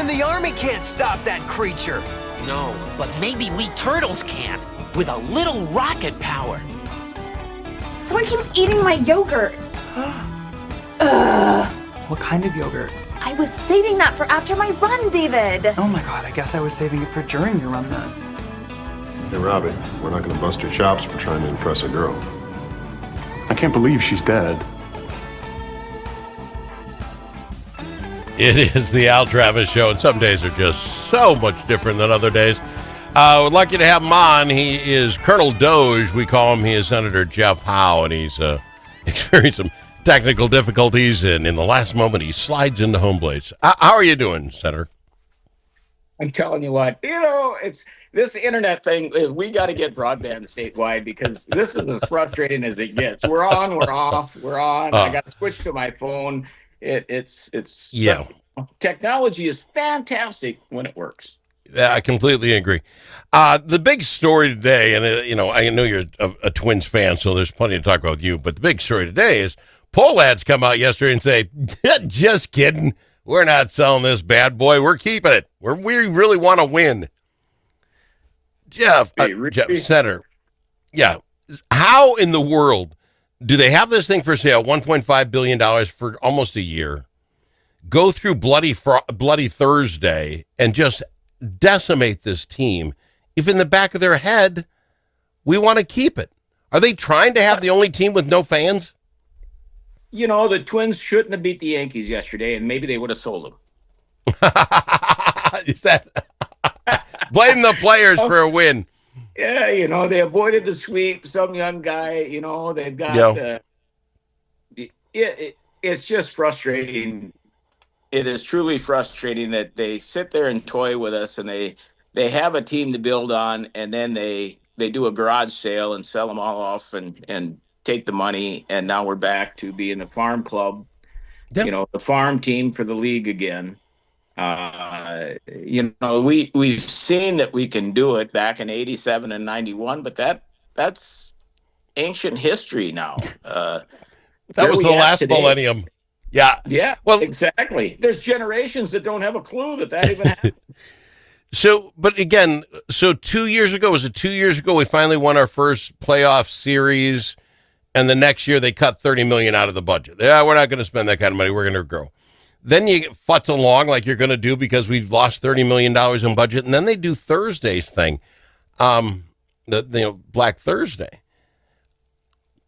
Even the army can't stop that creature. No, but maybe we turtles can, with a little rocket power. Someone keeps eating my yogurt. What kind of yogurt? I was saving that for after my run, David. Oh my god, I guess I was saving it for during your run then. Hey, Robbie, we're not gonna bust your chops for trying to impress a girl. I can't believe she's dead. It is the Al Travis Show, and some days are just so much different than other days. We're lucky to have him on. He is Colonel DOGE, we call him. He is Senator Jeff Howe, and he's experienced some technical difficulties, and in the last moment, he slides into home plates. How are you doing, Senator? I'm telling you what, it's this internet thing. We got to get broadband statewide because this is as frustrating as it gets. We're on, we're off, we're on. I got to switch to my phone. It's yeah. Technology is fantastic when it works. Yeah, I completely agree. The big story today, and I know you're a Twins fan, so there's plenty to talk about with you. But the big story today is poll ads come out yesterday and say, "Just kidding, we're not selling this bad boy. We're keeping it. We really want to win." Jeff, Senator, yeah. How in the world do they have this thing for sale, $1.5 billion for almost a year, go through bloody Thursday and just decimate this team if in the back of their head we want to keep it? Are they trying to have the only team with no fans? The Twins shouldn't have beat the Yankees yesterday, and maybe they would have sold them. Is that blame the players for a win? Yeah, they avoided the sweep. Some young guy, they've got. It's just frustrating. It is truly frustrating that they sit there and toy with us, and they have a team to build on, and then they do a garage sale and sell them all off and take the money, and now we're back to being the farm club, the farm team for the league again. We've seen that we can do it back in 87 and 91, but that's ancient history now. That was the last today. Millennium. Yeah. Yeah, well, exactly. There's generations that don't have a clue that even happened. But again, 2 years ago, was it 2 years ago we finally won our first playoff series, and the next year they cut $30 million out of the budget. Yeah, we're not going to spend that kind of money. We're going to grow. Then you futz along like you're going to do because we've lost $30 million in budget, and then they do Thursday's thing, Black Thursday.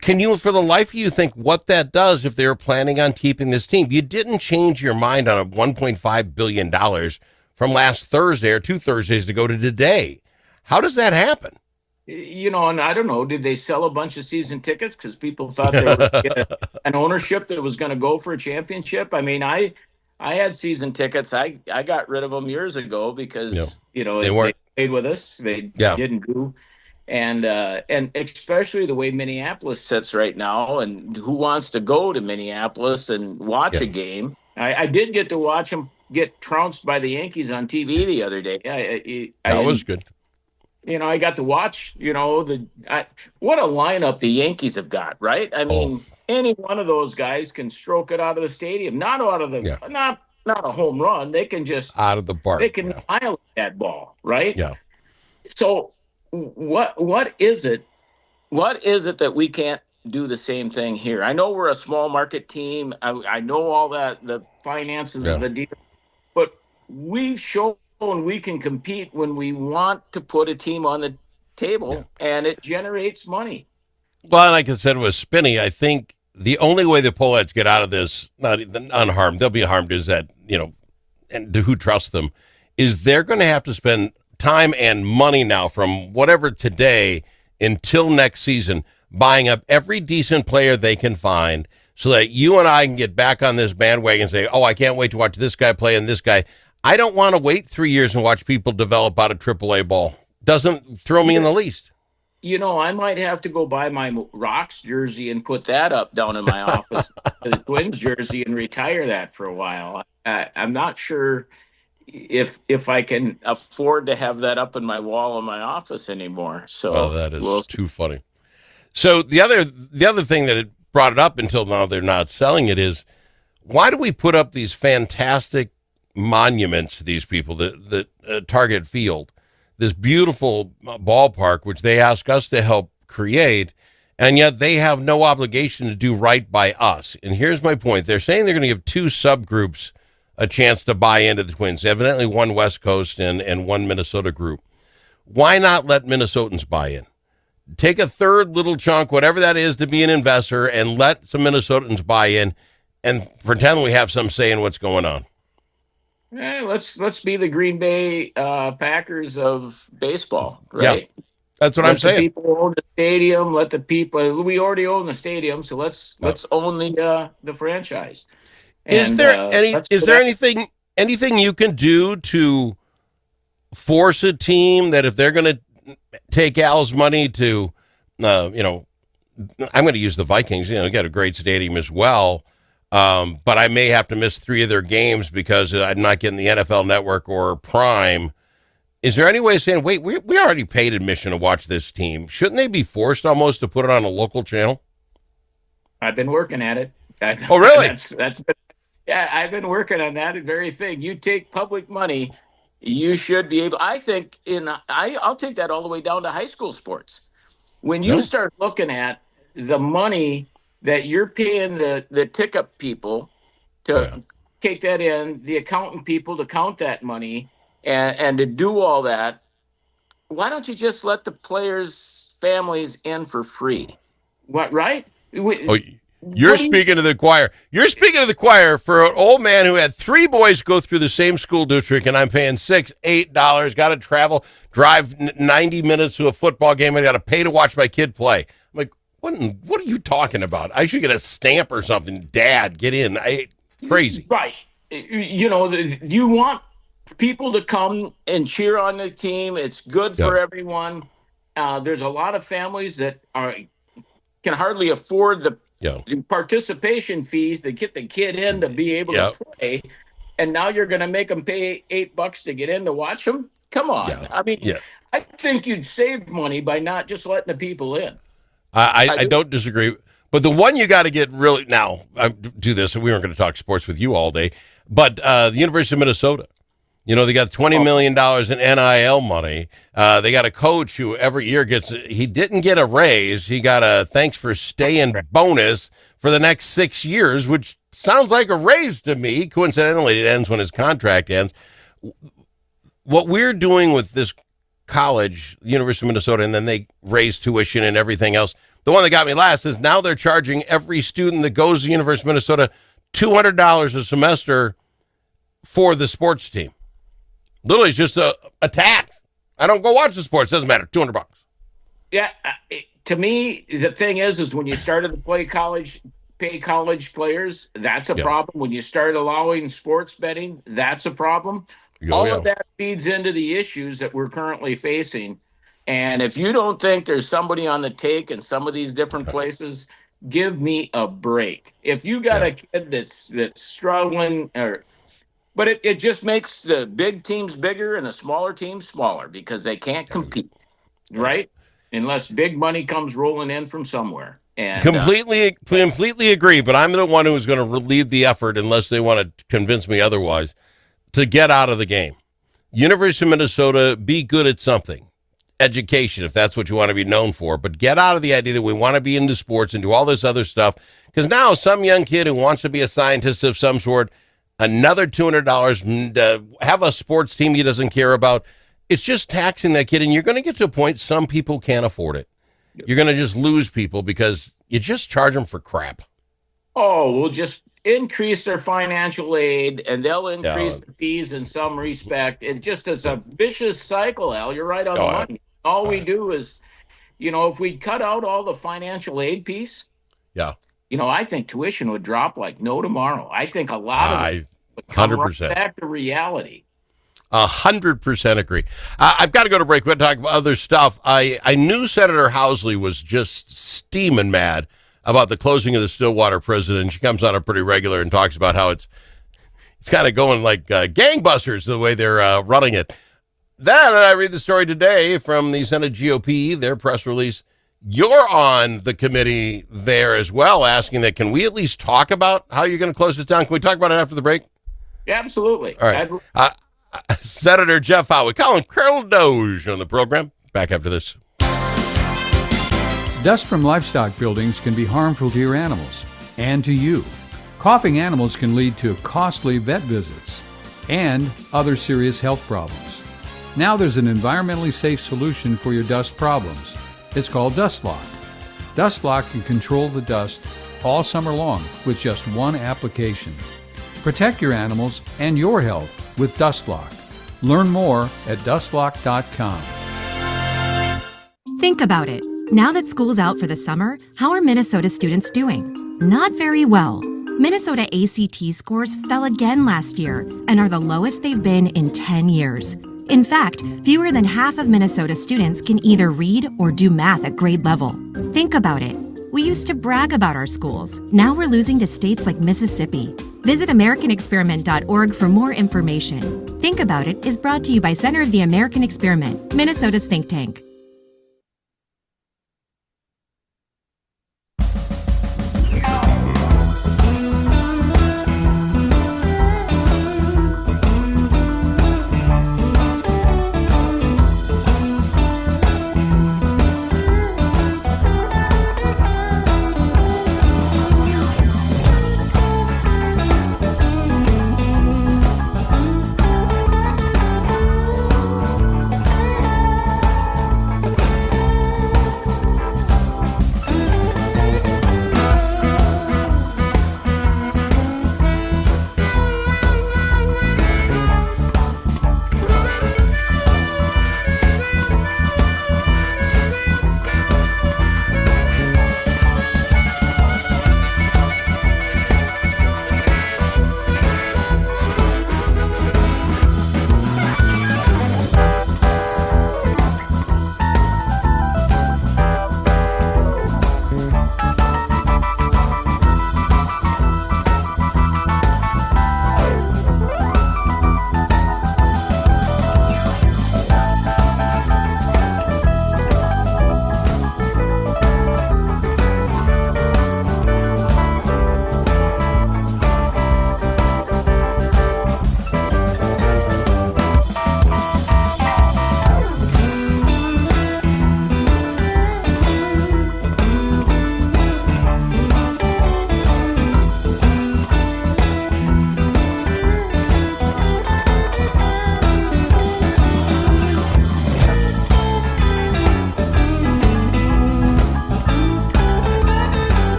Can you, for the life of you, think what that does if they were planning on keeping this team? You didn't change your mind on a $1.5 billion from last Thursday or 2 Thursdays ago to today. How does that happen? And I don't know, did they sell a bunch of season tickets because people thought they were going to get an ownership that was going to go for a championship? I mean, I had season tickets. I got rid of them years ago because, they played with us. They didn't do. And especially the way Minneapolis sits right now, and who wants to go to Minneapolis and watch a game? I did get to watch them get trounced by the Yankees on TV the other day. That was good. I got to watch, what a lineup the Yankees have got, right? I mean, any one of those guys can stroke it out of the stadium, not out of the, not a home run. They can just out of the park. They can annihilate that ball, right? Yeah. So what is it? What is it that we can't do the same thing here? I know we're a small market team. I know all that, the finances of the deal, but we've shown we can compete when we want to put a team on the table, and it generates money. Well, like I said, with Spinney, I think the only way the Polettes get out of this, not unharmed, they'll be harmed, is that, and who trusts them, is they're going to have to spend time and money now from whatever today until next season, buying up every decent player they can find so that you and I can get back on this bandwagon and say, oh, I can't wait to watch this guy play and this guy. I don't want to wait 3 years and watch people develop out of AAA ball. Doesn't throw me in the least. I might have to go buy my Rocks jersey and put that up down in my office, the Twins jersey, and retire that for a while. I'm not sure if I can afford to have that up in my wall in my office anymore. So that is too funny. So the other thing that it brought it up until now they're not selling it is, why do we put up these fantastic monuments to these people, the Target Field, this beautiful ballpark, which they ask us to help create, and yet they have no obligation to do right by us. And here's my point. They're saying they're going to give two subgroups a chance to buy into the Twins, evidently one West Coast and one Minnesota group. Why not let Minnesotans buy in? Take a third little chunk, whatever that is, to be an investor, and let some Minnesotans buy in and pretend we have some say in what's going on. Let's be the Green Bay Packers of baseball, right? Yeah, that's what I'm saying. The people own the stadium. Let the people. We already own the stadium, so let's own the franchise. Is there anything you can do to force a team that if they're going to take Al's money to, I'm going to use the Vikings. Got a great stadium as well. But I may have to miss 3 of their games because I'm not getting the NFL Network or Prime. Is there any way of saying, wait, we already paid admission to watch this team? Shouldn't they be forced almost to put it on a local channel? I've been working at it. Oh, really? I've been working on that very thing. You take public money, you should be able. I think I'll take that all the way down to high school sports. When you start looking at the money that you're paying the ticket people to take that in, the accountant people to count that money, and to do all that, why don't you just let the players' families in for free? What, right? You're speaking to the choir. You're speaking to the choir for an old man who had 3 boys go through the same school district, and I'm paying $6, $8, got to drive 90 minutes to a football game, and got to pay to watch my kid play. I'm like, what are you talking about? I should get a stamp or something. Dad, get in. Crazy. Right. You want people to come and cheer on the team. It's good for everyone. There's a lot of families that can hardly afford the participation fees to get the kid in to be able to play. And now you're going to make them pay $8 to get in to watch them? Come on. I think you'd save money by not just letting the people in. I don't disagree. But the one you got to get really now, I do this, and we weren't going to talk sports with you all day, but the University of Minnesota, they got $20 million in NIL money. They got a coach who every year he didn't get a raise. He got a thanks for staying bonus for the next 6 years, which sounds like a raise to me. Coincidentally, it ends when his contract ends. What we're doing with this college, University of Minnesota, and then they raise tuition and everything else. The one that got me last is now they're charging every student that goes to the University of Minnesota $200 a semester for the sports team. Literally, it's just a tax. I don't go watch the sports. Doesn't matter. $200. Yeah. To me, the thing is when you started to pay college players, that's a problem. When you start allowing sports betting, that's a problem. All of that feeds into the issues that we're currently facing. And if you don't think there's somebody on the take in some of these different places, give me a break. If you got a kid that's struggling, but it just makes the big teams bigger and the smaller teams smaller because they can't compete, right? Unless big money comes rolling in from somewhere. And completely agree. But I'm the one who is going to relieve the effort, unless they want to convince me otherwise, to get out of the game. University of Minnesota, be good at something. Education, if that's what you want to be known for. But get out of the idea that we want to be into sports and do all this other stuff. Because now some young kid who wants to be a scientist of some sort, another $200, have a sports team he doesn't care about. It's just taxing that kid. And you're going to get to a point some people can't afford it. You're going to just lose people because you just charge them for crap. Oh, we'll just increase their financial aid and they'll increase the fees in some respect. It just is a vicious cycle, Al. You're right on the money. All we do is, if we cut out all the financial aid piece, I think tuition would drop like no tomorrow. I think a lot of it would come 100%. Right back to reality. 100% agree. I've got to go to break. We're going to talk about other stuff. I knew Senator Housley was just steaming mad about the closing of the Stillwater prison, and she comes on it pretty regular and talks about how it's kind of going like gangbusters the way they're running it. Then I read the story today from the Senate GOP, their press release. You're on the committee there as well, asking that can we at least talk about how you're going to close this down? Can we talk about it after the break? Absolutely. All right. Senator Jeff Howe. We call him Colonel Doge on the program. Back after this. Dust from livestock buildings can be harmful to your animals and to you. Coughing animals can lead to costly vet visits and other serious health problems. Now there's an environmentally safe solution for your dust problems. It's called Dust Lock. Dust Lock can control the dust all summer long with just one application. Protect your animals and your health with Dust Lock. Learn more at dustlock.com. Think about it. Now that school's out for the summer, how are Minnesota students doing? Not very well. Minnesota ACT scores fell again last year and are the lowest they've been in 10 years. In fact, fewer than half of Minnesota students can either read or do math at grade level. Think about it. We used to brag about our schools. Now we're losing to states like Mississippi. Visit AmericanExperiment.org for more information. Think About It is brought to you by Center of the American Experiment, Minnesota's think tank.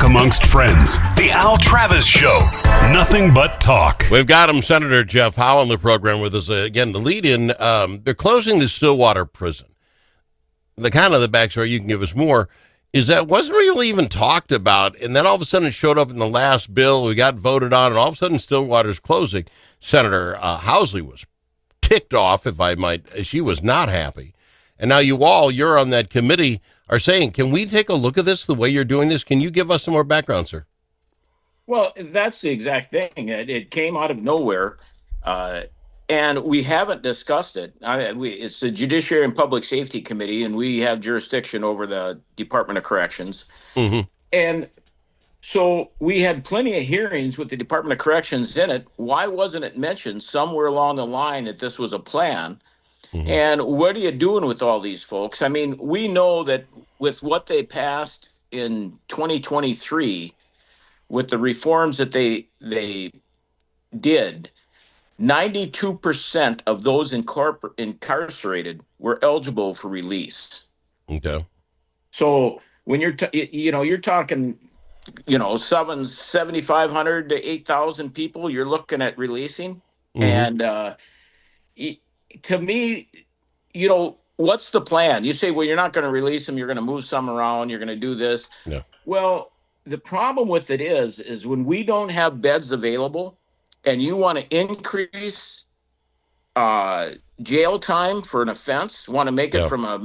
Amongst friends, the Al Travis Show. Nothing but talk. We've got him, Senator Jeff Howe, on the program with us again. The lead-in, they're closing the Stillwater prison. The kind of the backstory, you can give us more, is that wasn't really even talked about, and then all of a sudden it showed up in the last bill. We got voted on, and all of a sudden Stillwater's closing. Senator Housley was ticked off, if I might. She was not happy. And now you're on that committee, are saying, can we take a look at this, the way you're doing this? Can you give us some more background, sir? Well, that's the exact thing. It came out of nowhere, and we haven't discussed it. It's the Judiciary and Public Safety Committee, and we have jurisdiction over the Department of Corrections. Mm-hmm. And so we had plenty of hearings with the Department of Corrections in it. Why wasn't it mentioned somewhere along the line that this was a plan? Mm-hmm. And what are you doing with all these folks? I mean, we know that with what they passed in 2023, with the reforms that they did, 92% of those incarcerated were eligible for release. Okay. So when you're talking, 7,500 to 8,000 people you're looking at releasing. Mm-hmm. And to me, what's the plan? You say, well, you're not going to release them. You're going to move some around. You're going to do this. Yeah. Well, the problem with it is when we don't have beds available and you want to increase jail time for an offense, want to make it Yeah. from a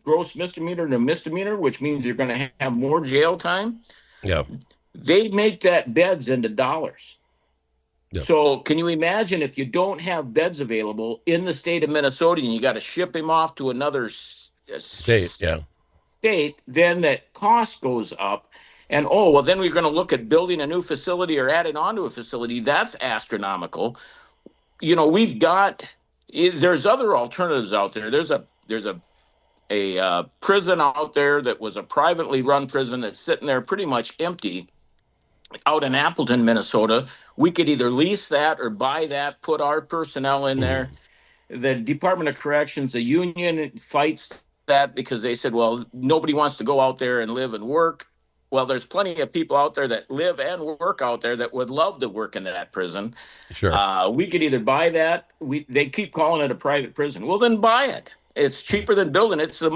gross misdemeanor to misdemeanor, which means you're going to have more jail time. Yeah. They make that beds into dollars. Yep. So can you imagine if you don't have beds available in the state of Minnesota and you got to ship him off to another State. Yeah. state, then that cost goes up. And well, then we're going to look at building a new facility or adding on to a facility. That's astronomical. We've got, there's other alternatives out there. There's a prison out there that was a privately run prison that's sitting there pretty much empty out in Appleton, Minnesota. We could either lease that or buy that, put our personnel in there. The Department of Corrections, the union fights that because they said, well, nobody wants to go out there and live and work. Well, there's plenty of people out there that live and work out there that would love to work in that prison. Sure. We could either buy that. They keep calling it a private prison. Well, then buy it. It's cheaper than building it. It's the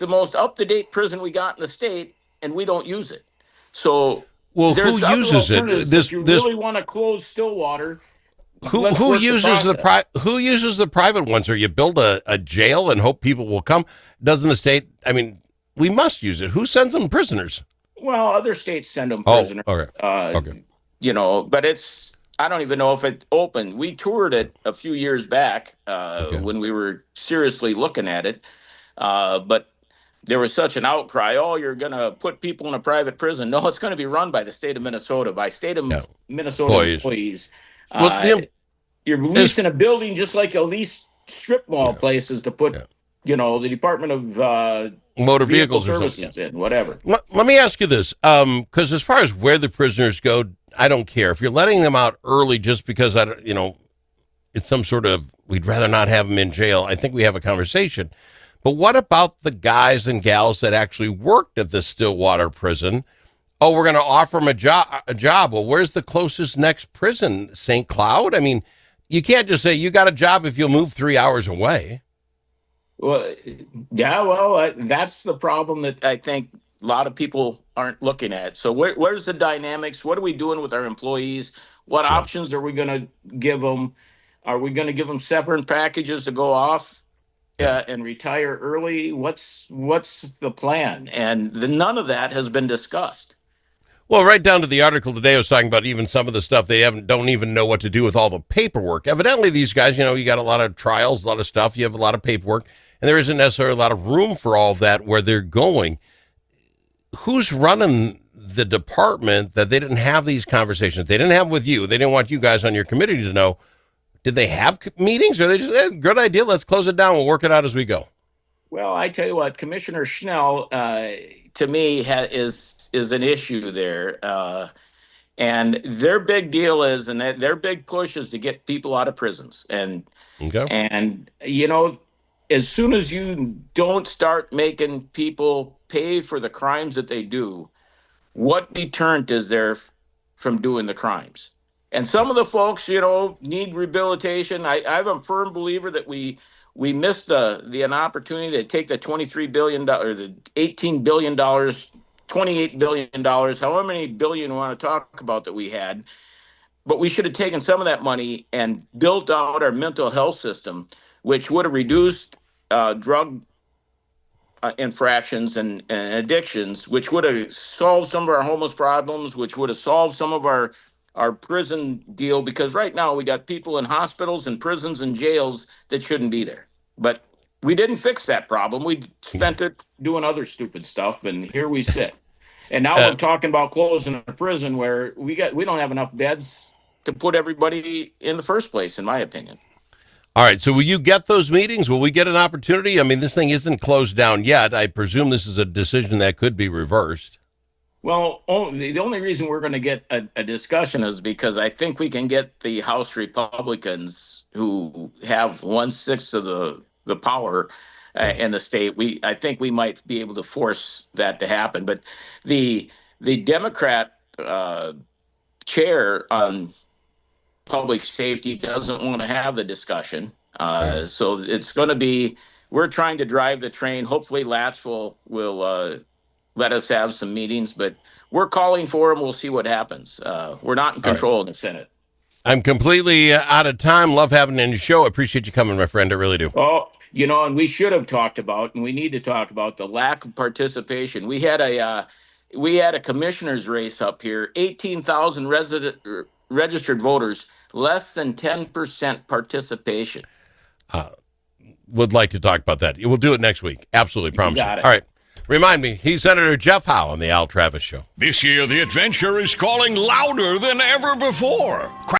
most up-to-date prison we got in the state, and we don't use it. So Well, there's who uses it? If you really want to close Stillwater, who uses who uses the private ones? Or you build a jail and hope people will come? Doesn't the state? I mean, we must use it. Who sends them prisoners? Well, other states send them prisoners. Okay. Okay. But I don't even know if it opened. We toured it a few years back when we were seriously looking at it. But there was such an outcry. Oh, you're going to put people in a private prison. No, it's going to be run by the state of Minnesota, by state of Minnesota employees. Well, you're leasing a building just like a leased strip mall places to put, the Department of Motor Vehicles Services in, whatever. Let me ask you this, because as far as where the prisoners go, I don't care. If you're letting them out early just because, it's some sort of, we'd rather not have them in jail, I think we have a conversation. But what about the guys and gals that actually worked at the Stillwater prison? Oh, we're going to offer them a job. Well, where's the closest next prison? St. Cloud? I mean, you can't just say you got a job if you'll move 3 hours away. Well, yeah, that's the problem that I think a lot of people aren't looking at. So where's the dynamics? What are we doing with our employees? What options are we going to give them? Are we going to give them severance packages to go off and retire early? What's the plan? And none of that has been discussed. Well, right down to the article today, I was talking about even some of the stuff they don't even know what to do with all the paperwork. Evidently, these guys, you got a lot of trials, a lot of stuff. You have a lot of paperwork, and there isn't necessarily a lot of room for all of that where they're going. Who's running the department that they didn't have these conversations? They didn't have with you. They didn't want you guys on your committee to know. Did they have meetings, or they just, good idea, let's close it down, we'll work it out as we go? Well, I tell you what, Commissioner Schnell, to me, is an issue there. And their big deal is, and their big push is to get people out of prisons. And as soon as you don't start making people pay for the crimes that they do, what deterrent is there from doing the crimes? And some of the folks, need rehabilitation. I'm a firm believer that we missed an opportunity to take the $23 billion or the $18 billion, $28 billion, however many billion you want to talk about that we had. But we should have taken some of that money and built out our mental health system, which would have reduced drug infractions and addictions, which would have solved some of our homeless problems, which would have solved some of our prison deal. Because right now we got people in hospitals and prisons and jails that shouldn't be there. But we didn't fix that problem. We spent it doing other stupid stuff, and here we sit. And now we're talking about closing a prison where we don't have enough beds to put everybody in the first place, in my opinion. All right, so will you get those meetings? Will we get an opportunity? I mean, this thing isn't closed down yet. I presume this is a decision that could be reversed. Well, the only reason we're going to get a discussion is because I think we can get the House Republicans, who have 1/6 of the power in the state. I think we might be able to force that to happen. But the Democrat chair on public safety doesn't want to have the discussion. So it's going to be, we're trying to drive the train. Hopefully Latch will let us have some meetings, but we're calling for them. We'll see what happens. We're not in control in the Senate. I'm completely out of time. Love having you on your show. I appreciate you coming, my friend. I really do. Oh, and we should have talked about, and we need to talk about the lack of participation. We had a commissioner's race up here, 18,000 registered voters, less than 10% participation. Would like to talk about that. We'll do it next week. Absolutely, promise. Got it. All right. Remind me, he's Senator Jeff Howe on the Al Travis Show. This year, the adventure is calling louder than ever before.